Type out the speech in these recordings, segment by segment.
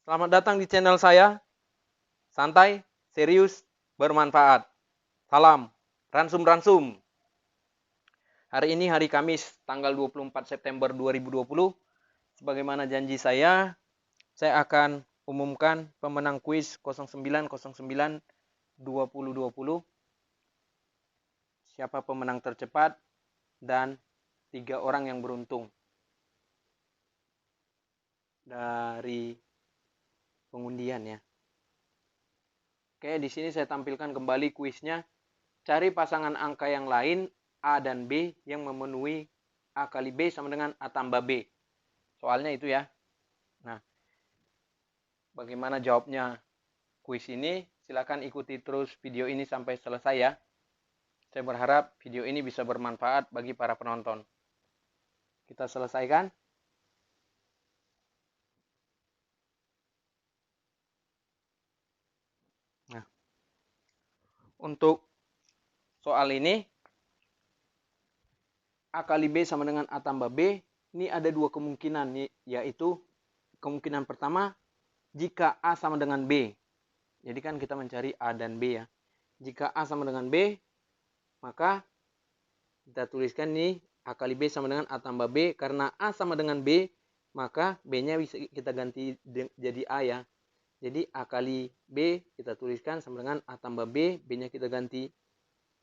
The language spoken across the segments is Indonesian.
Selamat datang di channel saya. Santai, serius, bermanfaat. Salam, ransum-ransum. Hari ini hari Kamis, tanggal 24 September 2020. Sebagaimana janji saya akan umumkan pemenang kuis 0909 2020. Siapa pemenang tercepat dan 3 orang yang beruntung dari pengundian ya. Oke, di sini saya tampilkan kembali kuisnya. Cari pasangan angka yang lain A dan B yang memenuhi A kali B sama dengan A tambah B. Soalnya itu ya. Nah, bagaimana jawabnya kuis ini? Silakan ikuti terus video ini sampai selesai ya. Saya berharap video ini bisa bermanfaat bagi para penonton. Kita selesaikan. Nah, untuk soal ini A kali B sama dengan A tambah B. Ini ada dua kemungkinan, yaitu kemungkinan pertama jika A sama dengan B. Jadi kan kita mencari A dan B ya. Jika A sama dengan B, maka kita tuliskan ini A kali B sama dengan A tambah B. Karena A sama dengan B, maka B-nya bisa kita ganti jadi A ya. Jadi A kali B kita tuliskan sama dengan A tambah B. B-nya kita ganti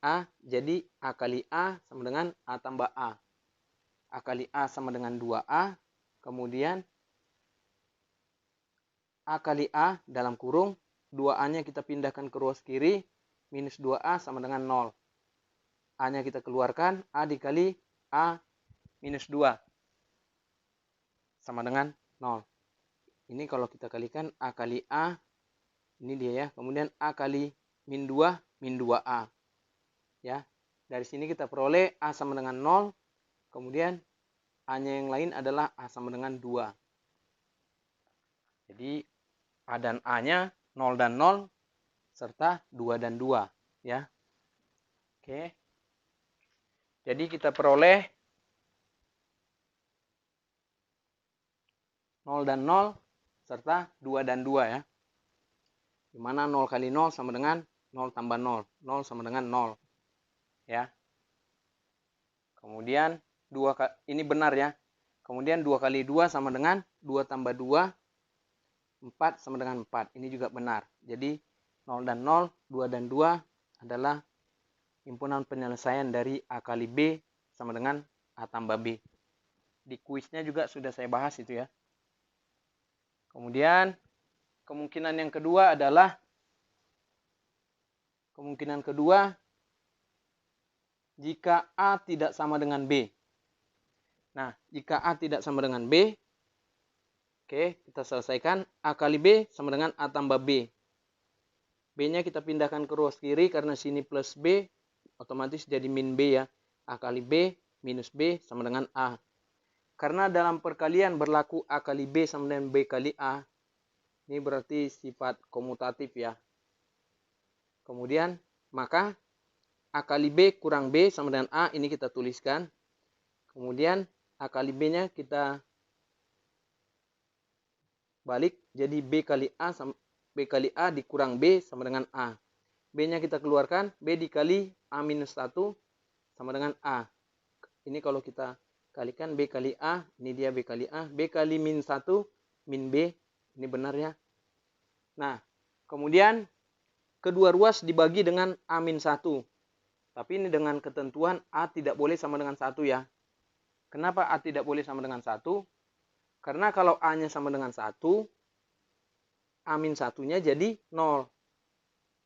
A. Jadi A kali A sama dengan A tambah A. A kali A sama dengan 2A. Kemudian A kali A dalam kurung. 2A-nya kita pindahkan ke ruas kiri. Minus 2A sama dengan 0. A-nya kita keluarkan. A dikali A minus 2. Sama dengan 0. Ini kalau kita kalikan A kali A. Ini dia ya. Kemudian A kali min 2. Min 2A. Ya. Dari sini kita peroleh A sama dengan 0. Kemudian A-nya yang lain adalah A sama dengan 2. Jadi A dan A-nya 0 dan 0 serta 2 dan 2 ya. Oke. Jadi kita peroleh 0 dan 0 serta 2 dan 2 ya. Dimana 0 kali 0 sama dengan 0 tambah 0. 0 sama dengan 0 ya. Kemudian 2 ini benar ya. Kemudian 2 kali 2 sama dengan 2 tambah 2 4 sama dengan 4. Ini juga benar. Jadi 0 dan 0, 2 dan 2 adalah himpunan penyelesaian dari A kali B sama dengan A tambah B. Di kuisnya juga sudah saya bahas itu ya. Kemudian kemungkinan yang kedua adalah jika A tidak sama dengan B. Nah, jika A tidak sama dengan B, oke, kita selesaikan. A kali B sama dengan A tambah B. B-nya kita pindahkan ke ruas kiri karena sini plus B, otomatis jadi min B ya. A kali B minus B sama dengan A. Karena dalam perkalian berlaku A kali B sama dengan B kali A, ini berarti sifat komutatif ya. Kemudian, maka A kali B kurang B sama dengan A, ini kita tuliskan. Kemudian, A kali B-nya kita balik, jadi B kali A dikurang B sama dengan A. B-nya kita keluarkan, B dikali A minus 1 sama dengan A. Ini kalau kita kalikan B kali A, ini dia B kali A. B kali min 1, min B, ini benar ya. Nah, kemudian kedua ruas dibagi dengan A min 1. Tapi ini dengan ketentuan A tidak boleh sama dengan 1 ya. Kenapa A tidak boleh sama dengan 1? Karena kalau A-nya sama dengan 1, A min 1-nya jadi 0.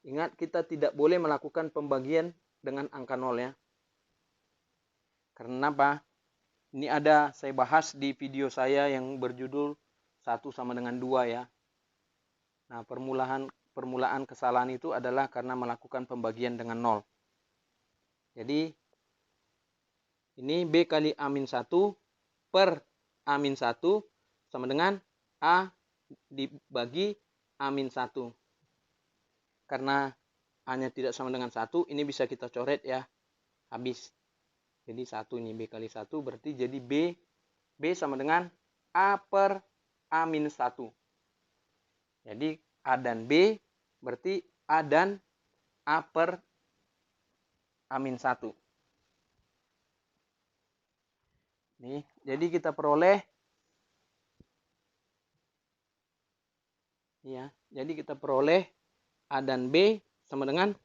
Ingat, kita tidak boleh melakukan pembagian dengan angka 0 ya. Karena apa? Ini ada saya bahas di video saya yang berjudul 1 sama dengan 2 ya. Nah, permulaan kesalahan itu adalah karena melakukan pembagian dengan 0. Jadi, ini B kali A min 1 per A min 1 sama dengan A dibagi A min 1. Karena A-nya tidak sama dengan 1, ini bisa kita coret ya. Habis. Jadi 1 ini B kali 1 berarti jadi B sama dengan A per A minus 1. Jadi A dan B berarti A dan A per A-1. Nih, jadi kita peroleh ya. Jadi kita peroleh A dan B sama dengan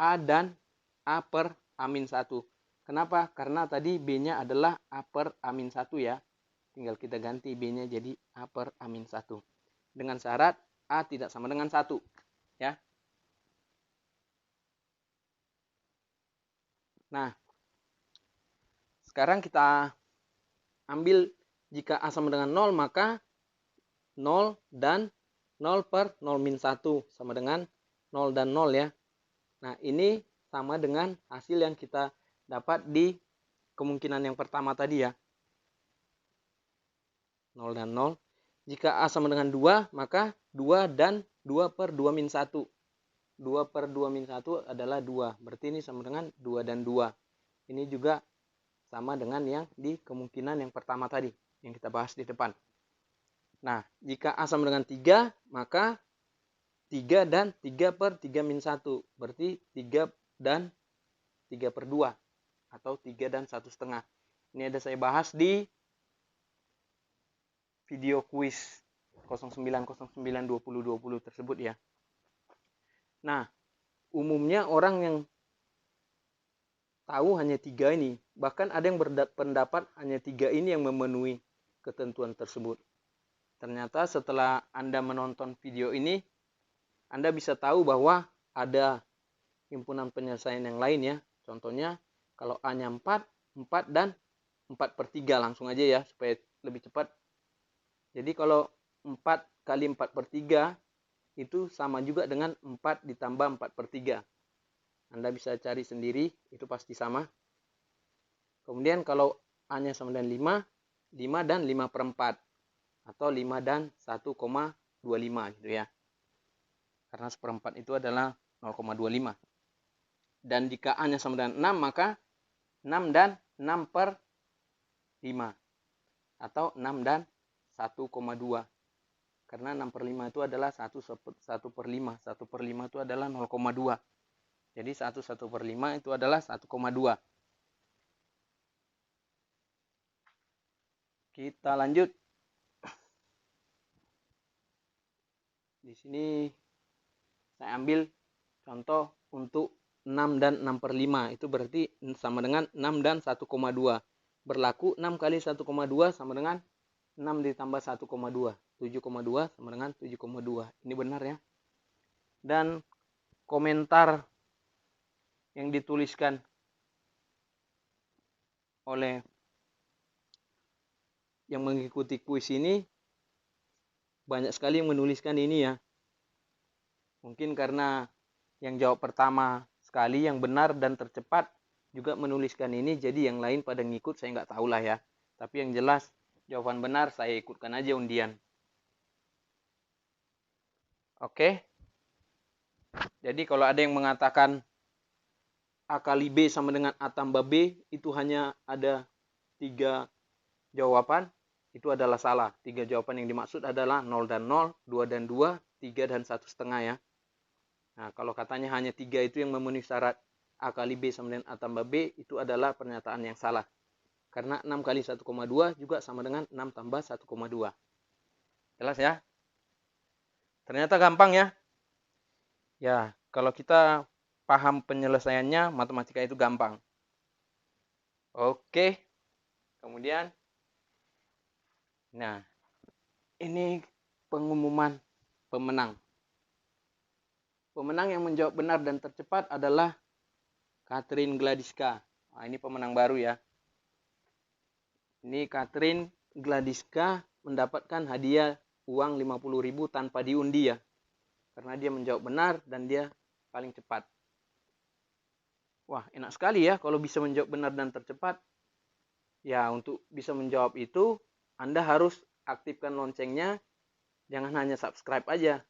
A dan A per A-1. Kenapa? Karena tadi B-nya adalah A per A-1 ya. Tinggal kita ganti B-nya jadi A per A-1. Dengan syarat A tidak sama dengan 1. Ya. Nah, sekarang kita ambil jika A sama dengan 0, maka 0 dan 0 per 0-1 sama dengan 0 dan 0 ya. Nah, ini sama dengan hasil yang kita dapat di kemungkinan yang pertama tadi ya. 0 dan 0. Jika A sama dengan 2, maka 2 dan 2 per 2-1. 2 per 2-1 adalah 2. Berarti ini sama dengan 2 dan 2. Ini juga sama dengan yang di kemungkinan yang pertama tadi, yang kita bahas di depan. Nah, jika A sama dengan 3, maka 3 dan 3 per 3-1. Berarti 3 dan 3 per 2. Atau 3 dan 1,5. Ini ada saya bahas di video kuis 09092020 tersebut ya. Nah, umumnya orang yang tahu hanya 3 ini. Bahkan ada yang berpendapat hanya 3 ini yang memenuhi ketentuan tersebut. Ternyata setelah Anda menonton video ini, Anda bisa tahu bahwa ada himpunan penyelesaian yang lain ya. Contohnya kalau A-nya 4, 4 dan 4 per 3 langsung aja ya supaya lebih cepat. Jadi kalau 4 kali 4 per 3 itu sama juga dengan 4 ditambah 4 per 3. Anda bisa cari sendiri, itu pasti sama. Kemudian kalau A-nya sama dengan 5, 5 dan 5 per 4. Atau 5 dan 1,25 gitu ya. Karena seperempat itu adalah 0,25. Dan jika A-nya sama dengan 6, maka 6 dan 6 per 5. Atau 6 dan 1,2. Karena 6 per 5 itu adalah 1 per 5. 1 per 5 itu adalah 0,2. Jadi 1 per 5 itu adalah 1,2. Kita lanjut. Di sini saya ambil contoh untuk 6 dan 6 per 5. Itu berarti sama dengan 6 dan 1,2. Berlaku 6 kali 1,2 sama dengan 6 ditambah 1,2. 7,2 sama dengan 7,2. Ini benar ya. Dan komentar yang dituliskan oleh yang mengikuti kuis ini banyak sekali yang menuliskan ini ya. Mungkin karena yang jawab pertama sekali yang benar dan tercepat juga menuliskan ini, jadi yang lain pada ngikut saya nggak tahu lah ya. Tapi yang jelas jawaban benar saya ikutkan aja undian. Oke. Jadi kalau ada yang mengatakan A kali B sama dengan A tambah B, itu hanya ada 3 jawaban, itu adalah salah. 3 jawaban yang dimaksud adalah 0 dan 0, 2 dan 2, 3 dan 1,5 ya. Nah, kalau katanya hanya 3 itu yang memenuhi syarat A kali B sama dengan A tambah B, itu adalah pernyataan yang salah. Karena 6 kali 1,2 juga sama dengan 6 tambah 1,2. Jelas ya? Ternyata gampang ya. Ya, kalau kita paham penyelesaiannya, matematika itu gampang. Oke. Kemudian, nah, ini pengumuman pemenang. Pemenang yang menjawab benar dan tercepat adalah Catherine Gladiska. Nah, ini pemenang baru ya. Ini Catherine Gladiska mendapatkan hadiah uang 50.000 tanpa diundi ya. Karena dia menjawab benar dan dia paling cepat. Wah, enak sekali ya kalau bisa menjawab benar dan tercepat. Ya, untuk bisa menjawab itu, Anda harus aktifkan loncengnya. Jangan hanya subscribe aja.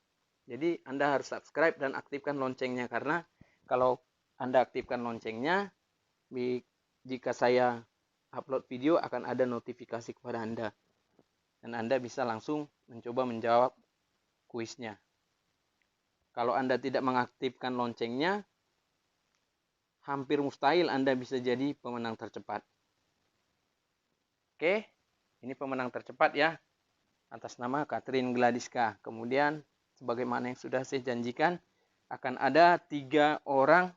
Jadi Anda harus subscribe dan aktifkan loncengnya. Karena kalau Anda aktifkan loncengnya, jika saya upload video akan ada notifikasi kepada Anda. Dan Anda bisa langsung mencoba menjawab kuisnya. Kalau Anda tidak mengaktifkan loncengnya, hampir mustahil Anda bisa jadi pemenang tercepat. Oke, ini pemenang tercepat ya, atas nama Catherine Gladiska. Kemudian, sebagaimana yang sudah saya janjikan, akan ada 3 orang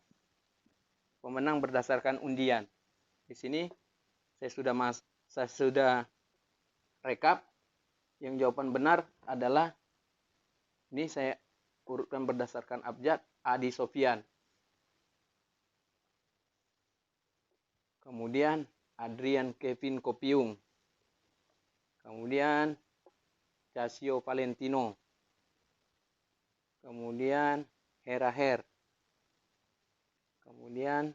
pemenang berdasarkan undian. Di sini saya sudah rekap. Yang jawaban benar adalah, ini saya urutkan berdasarkan abjad, Adi Sofian. Kemudian Adrian Kevin Kopiung. Kemudian Casio Valentino. Kemudian Hera Her. Kemudian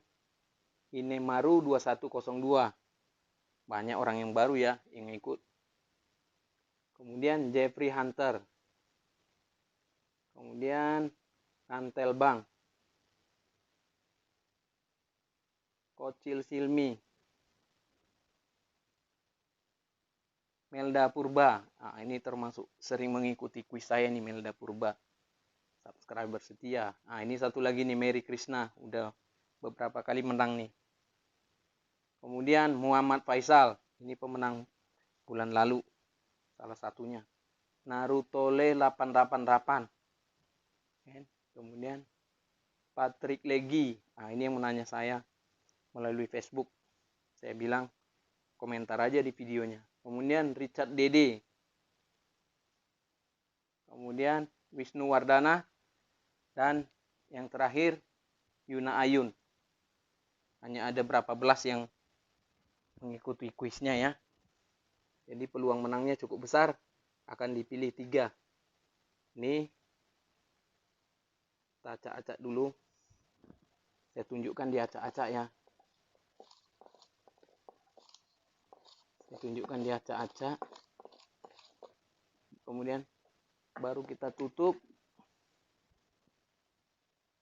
Inemaru 2102. Banyak orang yang baru ya yang ikut. Kemudian Jeffrey Hunter. Kemudian Nantel Bang. Kocil Silmi. Melda Purba. Nah, ini termasuk sering mengikuti kuis saya nih, Melda Purba. Subscriber setia. Nah, ini satu lagi nih, Mary Krishna. Udah beberapa kali menang nih. Kemudian Muhammad Faisal. Ini pemenang bulan lalu. Salah satunya. Narutole 888. Kemudian Patrick Legi. Nah, ini yang menanya saya melalui Facebook. Saya bilang komentar aja di videonya. Kemudian Richard Dede. Kemudian Wisnu Wardana. Dan yang terakhir Yuna Ayun. Hanya ada berapa belas yang mengikuti kuisnya ya. Jadi peluang menangnya cukup besar. Akan dipilih 3. Ini kita acak-acak dulu. Saya tunjukkan di acak-acak ya. Saya tunjukkan di acak-acak. Kemudian baru kita tutup.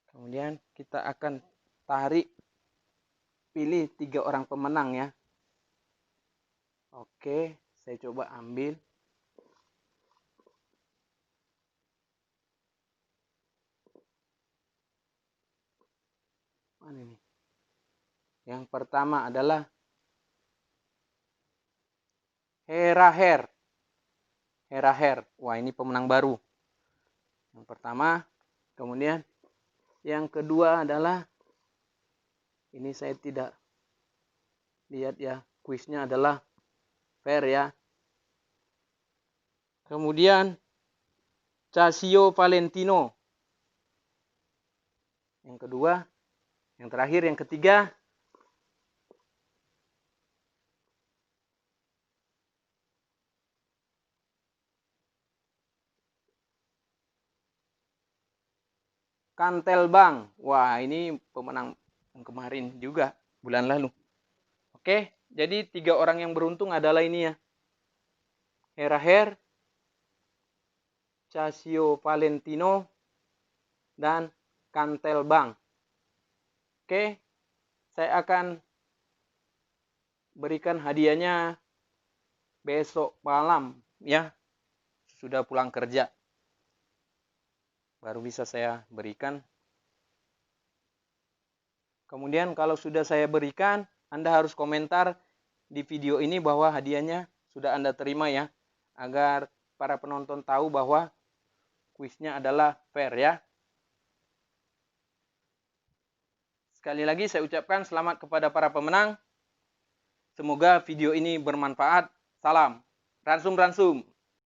Kemudian kita akan tarik, pilih 3 orang pemenang ya. Oke, saya coba ambil. Mana ini? Yang pertama adalah Hera Her. Hera Her. Wah, ini pemenang baru. Yang pertama. Kemudian yang kedua adalah, ini saya tidak lihat ya, kuisnya adalah fair ya. Kemudian Casio Valentino. Yang kedua. Yang terakhir, yang ketiga, Kantel Bang. Wah, ini pemenang yang kemarin juga, bulan lalu. Oke, jadi 3 orang yang beruntung adalah ini ya. Hera Her, Casio Valentino, dan Kantel Bang. Oke, saya akan berikan hadiahnya besok malam ya. Sudah pulang kerja. Baru bisa saya berikan. Kemudian kalau sudah saya berikan, Anda harus komentar di video ini bahwa hadiahnya sudah Anda terima ya. Agar para penonton tahu bahwa kuisnya adalah fair ya. Sekali lagi saya ucapkan selamat kepada para pemenang. Semoga video ini bermanfaat. Salam. Ransum-ransum.